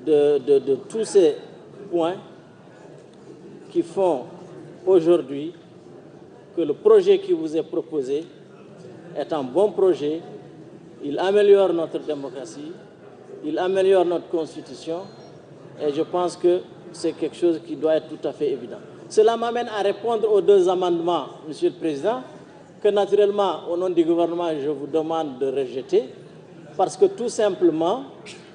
de tous ces points qui font aujourd'hui que le projet qui vous est proposé est un bon projet. Il améliore notre démocratie, il améliore notre constitution et je pense que c'est quelque chose qui doit être tout à fait évident. Cela m'amène à répondre aux deux amendements, Monsieur le Président, que naturellement, au nom du gouvernement, je vous demande de rejeter, parce que tout simplement,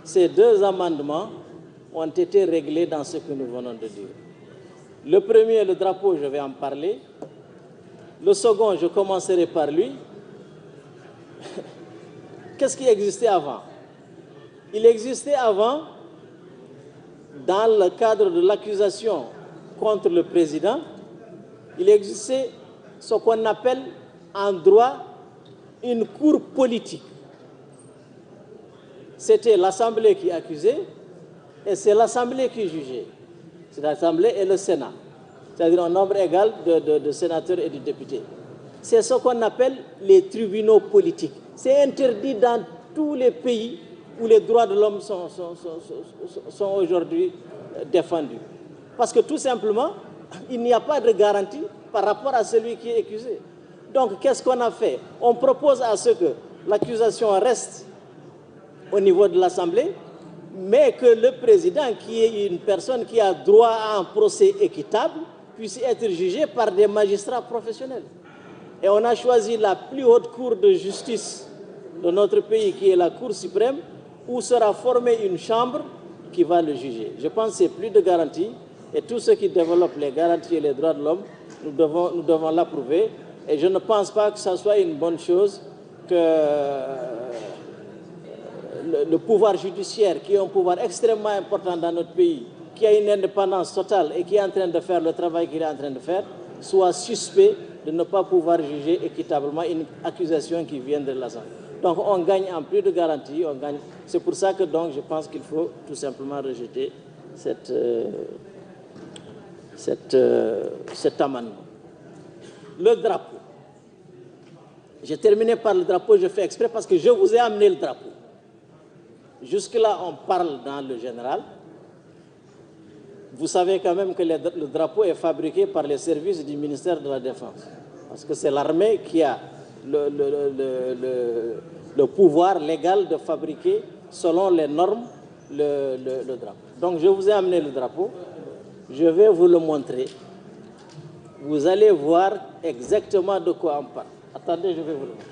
ces deux amendements ont été réglés dans ce que nous venons de dire. Le premier, le drapeau, je vais en parler. Le second, je commencerai par lui. Qu'est-ce qui existait avant? Il existait avant, dans le cadre de l'accusation contre le président, il existait ce qu'on appelle en droit une cour politique. C'était l'Assemblée qui accusait et c'est l'Assemblée qui jugeait. C'est l'Assemblée et le Sénat, c'est-à-dire un nombre égal de sénateurs et de députés. C'est ce qu'on appelle les tribunaux politiques. C'est interdit dans tous les pays où les droits de l'homme sont aujourd'hui défendus. Parce que tout simplement, il n'y a pas de garantie par rapport à celui qui est accusé. Donc, qu'est-ce qu'on a fait? On propose à ce que l'accusation reste au niveau de l'Assemblée, mais que le président, qui est une personne qui a droit à un procès équitable, puisse être jugé par des magistrats professionnels. Et on a choisi la plus haute cour de justice de notre pays, qui est la Cour suprême, où sera formée une chambre qui va le juger. Je pense que c'est plus de garantie, et tous ceux qui développent les garanties et les droits de l'homme, nous devons l'approuver. Et je ne pense pas que ce soit une bonne chose que le pouvoir judiciaire, qui est un pouvoir extrêmement important dans notre pays, qui a une indépendance totale et qui est en train de faire le travail qu'il est en train de faire, soit suspect de ne pas pouvoir juger équitablement une accusation qui vient de l'Assemblée. Donc on gagne en plus de garantie, on gagne. C'est pour ça que donc je pense qu'il faut tout simplement rejeter cet amendement. Le drapeau. J'ai terminé par le drapeau, je fais exprès parce que je vous ai amené le drapeau. Jusque-là, on parle dans le général. Vous savez quand même que le drapeau est fabriqué par les services du ministère de la Défense. Parce que c'est l'armée qui a le pouvoir légal de fabriquer, selon les normes, le drapeau. Donc je vous ai amené le drapeau. Je vais vous le montrer. Vous allez voir exactement de quoi on parle. Attendez, je vais vous le montrer.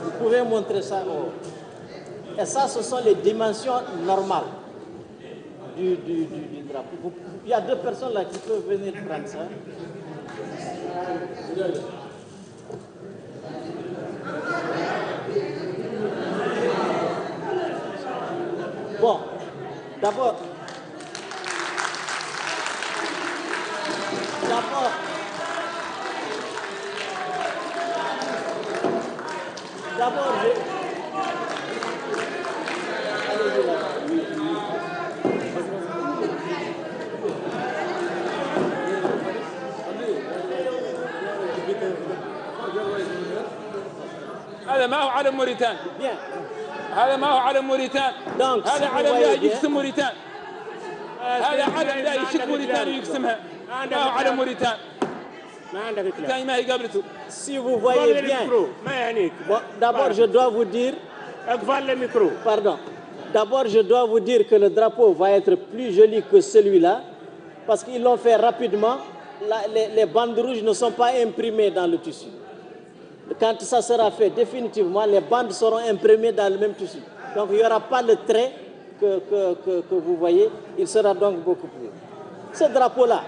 Vous pouvez montrer ça. Et ça, ce sont les dimensions normales du drapeau. Il y a deux personnes là qui peuvent venir prendre ça. Bon, d'abord, هذا ما هو علم موريتان. هذا ما هو علم موريتان. هذا علم لا يقسم موريتان. هذا علم لا يشك موريتان ويقسمها. ما هو علم موريتان. ما هي قبلته. Si vous voyez bien, bon, d'abord je dois vous dire, pardon, d'abord je dois vous dire que le drapeau va être plus joli que celui-là, parce qu'ils l'ont fait rapidement. Les bandes rouges ne sont pas imprimées dans le tissu. Quand ça sera fait définitivement, les bandes seront imprimées dans le même tissu. Donc il n'y aura pas le trait que vous voyez, il sera donc beaucoup plus. Ce drapeau-là,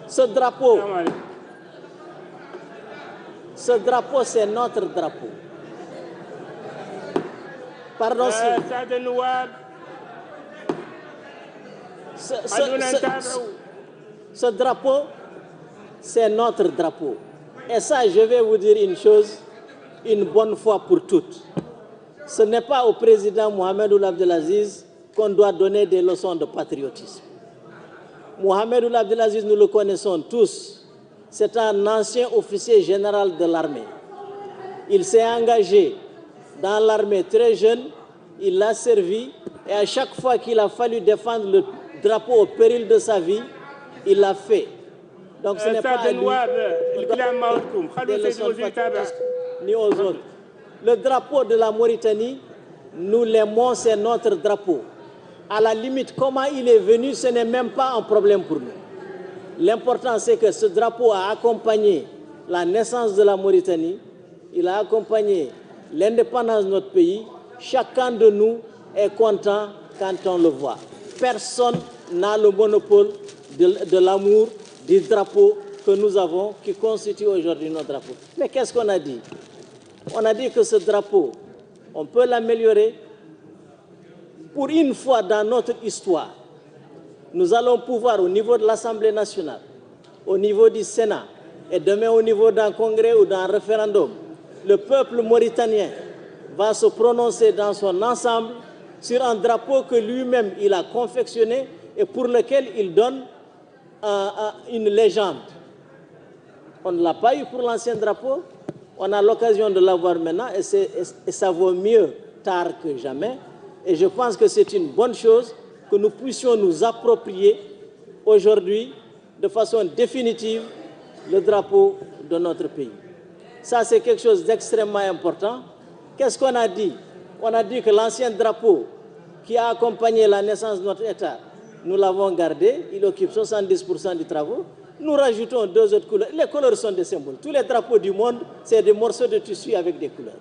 ce drapeau, c'est notre drapeau. Pardon si... Ce drapeau, c'est notre drapeau. Et ça, je vais vous dire une chose, une bonne fois pour toutes. Ce n'est pas au président Mohamed Ould Abdelaziz qu'on doit donner des leçons de patriotisme. Mohamed Ould Abdelaziz, nous le connaissons tous. C'est un ancien officier général de l'armée. Il s'est engagé dans l'armée très jeune, il l'a servi, et à chaque fois qu'il a fallu défendre le drapeau au péril de sa vie, il l'a fait. Donc ce n'est pas à lui des leçons de patriotisme, ni aux autres. Le drapeau de la Mauritanie, nous l'aimons, c'est notre drapeau. À la limite, comment il est venu, ce n'est même pas un problème pour nous. L'important, c'est que ce drapeau a accompagné la naissance de la Mauritanie, il a accompagné l'indépendance de notre pays. Chacun de nous est content quand on le voit. Personne n'a le monopole de l'amour du drapeau que nous avons, qui constitue aujourd'hui notre drapeau. Mais qu'est-ce qu'on a dit? On a dit que ce drapeau, on peut l'améliorer. Pour une fois dans notre histoire, nous allons pouvoir, au niveau de l'Assemblée nationale, au niveau du Sénat, et demain au niveau d'un congrès ou d'un référendum, le peuple mauritanien va se prononcer dans son ensemble sur un drapeau que lui-même il a confectionné et pour lequel il donne une légende. On ne l'a pas eu pour l'ancien drapeau, on a l'occasion de l'avoir maintenant et ça vaut mieux tard que jamais. Et je pense que c'est une bonne chose que nous puissions nous approprier aujourd'hui de façon définitive le drapeau de notre pays. Ça, c'est quelque chose d'extrêmement important. Qu'est-ce qu'on a dit? On a dit que l'ancien drapeau qui a accompagné la naissance de notre État, nous l'avons gardé, il occupe 70% du travaux. Nous rajoutons 2 autres couleurs. Les couleurs sont des symboles. Tous les drapeaux du monde, c'est des morceaux de tissu avec des couleurs.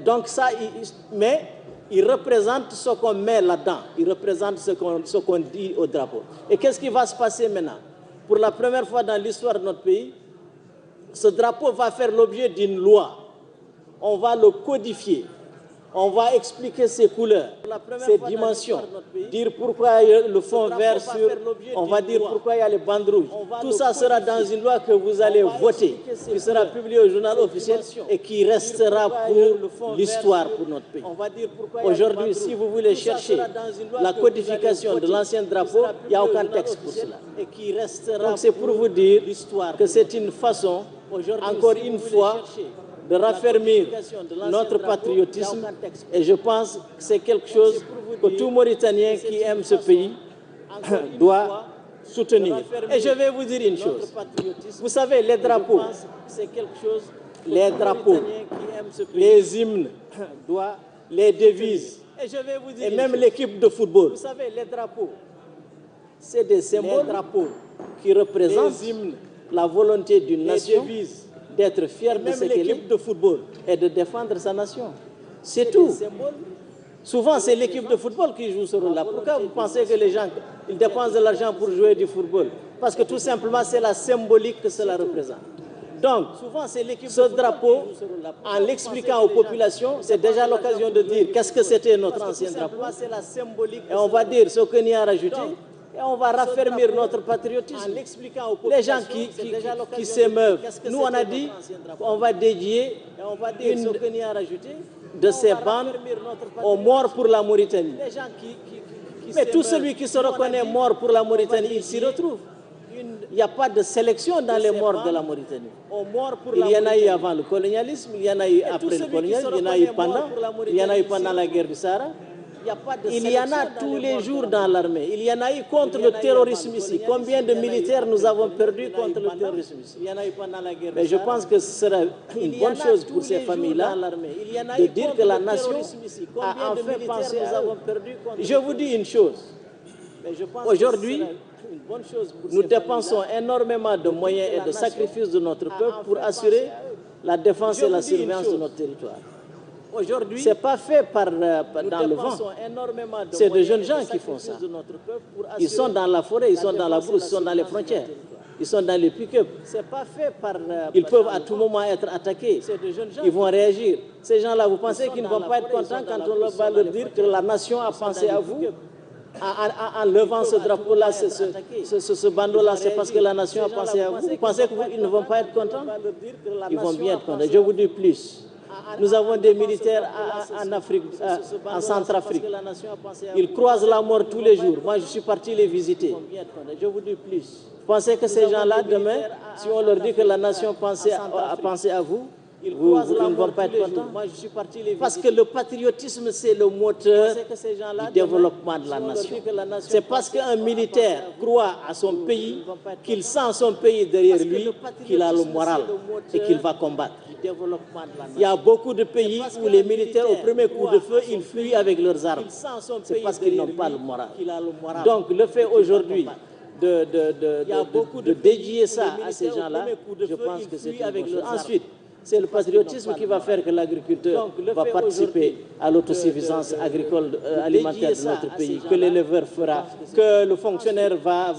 Donc ça, mais il représente ce qu'on met là-dedans. Il représente ce qu'on dit au drapeau. Et qu'est-ce qui va se passer maintenant? Pour la première fois dans l'histoire de notre pays, ce drapeau va faire l'objet d'une loi. On va le codifier. On va expliquer ses couleurs, ses dimensions, dire pourquoi il y a le fond vert sur, on va dire pourquoi il y a les bandes rouges. Tout ça sera dans une loi que vous allez voter, qui sera publiée au journal officiel et qui restera pour l'histoire pour notre pays. Aujourd'hui, si vous voulez chercher la codification de l'ancien drapeau, il n'y a aucun texte pour cela. Donc c'est pour vous dire que c'est une façon, encore une fois, de raffermir notre patriotisme et je pense que c'est quelque chose que tout Mauritanien qui aime ce pays doit soutenir. Et je vais vous dire une chose. Vous savez, les drapeaux, les hymnes, les devises et même l'équipe de football, vous savez, les drapeaux, c'est des symboles qui représentent la volonté d'une nation d'être fier de cette équipe de football et de défendre sa nation. C'est tout. Souvent, c'est l'équipe de football qui joue ce rôle-là. Pourquoi vous pensez que les gens ils dépensent de l'argent pour jouer du football? Parce que tout simplement, c'est la symbolique que cela représente. Donc, ce drapeau, en l'expliquant aux populations, c'est déjà l'occasion de dire qu'est-ce que c'était notre ancien drapeau. Et on va dire ce qu'on y a rajouté. Et on va raffermir notre patriotisme. Les gens qui s'émeuvent, nous on a dit qu'on va dédier une de ces bandes aux morts pour la Mauritanie. Mais tout celui qui se reconnaît mort pour la Mauritanie, il s'y retrouve. Il n'y a pas de sélection dans les morts de la Mauritanie. Il y en a eu avant le colonialisme, il y en a eu après le colonialisme, il y en a eu pendant, il y en a eu pendant la guerre du Sahara. Il y en a tous les jours dans l'armée. Il y en a eu contre le terrorisme ici. Combien de militaires nous avons perdus contre le terrorisme ici? Mais je pense que ce sera une bonne chose pour ces familles-là de dire que la nation a enfin pensé à eux. Je vous dis une chose. Aujourd'hui, nous dépensons énormément de moyens et de sacrifices de notre peuple pour assurer la défense et la surveillance de notre territoire. Aujourd'hui, ce n'est pas fait dans le vent. C'est de jeunes gens qui font ça. Ils sont dans la forêt, ils sont dans la brousse, ils sont dans les frontières. Ils sont dans les pick-up. Ils peuvent à tout moment être attaqués. Ils vont réagir. Ces gens-là, vous pensez qu'ils ne vont pas être contents quand on va leur dire que la nation a pensé à vous? en levant ce drapeau-là, ce bandeau-là, c'est parce que la nation a pensé à vous. Vous pensez qu'ils ne vont pas être contents? Ils vont bien être contents. Je vous dis plus. Nous avons des militaires en Afrique, en Centrafrique. Ils croisent la mort tous les jours. Moi, je suis parti les visiter. Je vous dis plus. Vous pensez que ces gens-là, demain, si on leur dit que la nation a pensé à vous, ils ne vont pas être contents? Parce que le patriotisme, c'est le moteur du développement de la nation. C'est parce qu'un militaire croit à son pays, qu'il sent son pays derrière lui, qu'il a le moral et qu'il va combattre. Il y a beaucoup de pays où les militaires, au premier coup de feu, ils fuient avec leurs armes. C'est parce qu'ils n'ont pas le moral. Donc, le fait aujourd'hui de dédier ça à ces gens-là, je pense que c'est une bonne chose. Ensuite, c'est le patriotisme qui va faire que l'agriculteur va participer à l'autosuffisance agricole alimentaire de notre pays, que l'éleveur fera, que le fonctionnaire va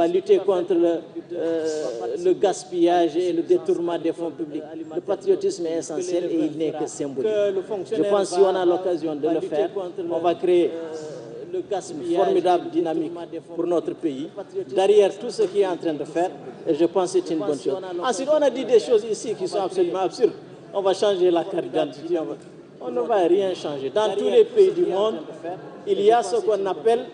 lutter contre le gaspillage et le détournement des fonds publics. Le patriotisme est essentiel et il n'est que symbolique. Je pense que si on a l'occasion de le faire, on va créer une formidable dynamique pour notre pays, derrière tout ce qu'il est en train de faire, et je pense que c'est une bonne chose. Ensuite, on a dit des choses ici qui sont absolument absurdes. On va changer la carte d'identité, on ne va rien changer. Dans tous les pays du monde, il y a ce qu'on appelle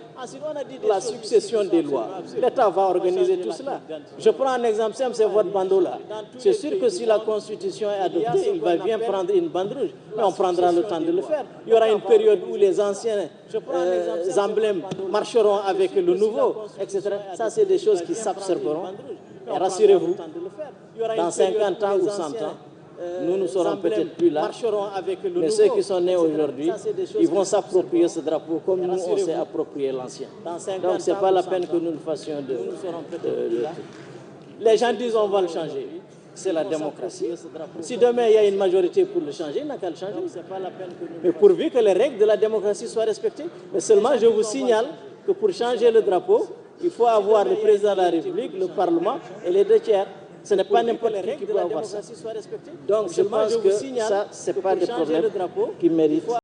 la succession des lois. L'État va organiser tout cela. Je prends un exemple simple, c'est votre bandeau-là. C'est sûr que si la Constitution est adoptée, il va bien prendre une bande rouge, mais on prendra le temps de le faire. Il y aura une période où les anciens emblèmes marcheront avec le nouveau, etc. Ça, c'est des choses qui s'absorberont. Et rassurez-vous, dans 50 ans ou 100 ans, nous ne serons peut-être plus là, mais ceux qui sont nés aujourd'hui, ils vont s'approprier ce drapeau comme nous, on s'est approprié l'ancien. Donc, ce n'est pas la peine que nous le fassions de... Les gens disent on va le changer. C'est la démocratie. Si demain il y a une majorité pour le changer, il n'a qu'à le changer. Mais pourvu que les règles de la démocratie soient respectées. Mais seulement, je vous signale que pour changer le drapeau, il faut avoir le président de la République, le Parlement et les 2 tiers. Ce n'est pas n'importe qui peut avoir ça. Donc je pense que ça, ce n'est pas des problèmes qui méritent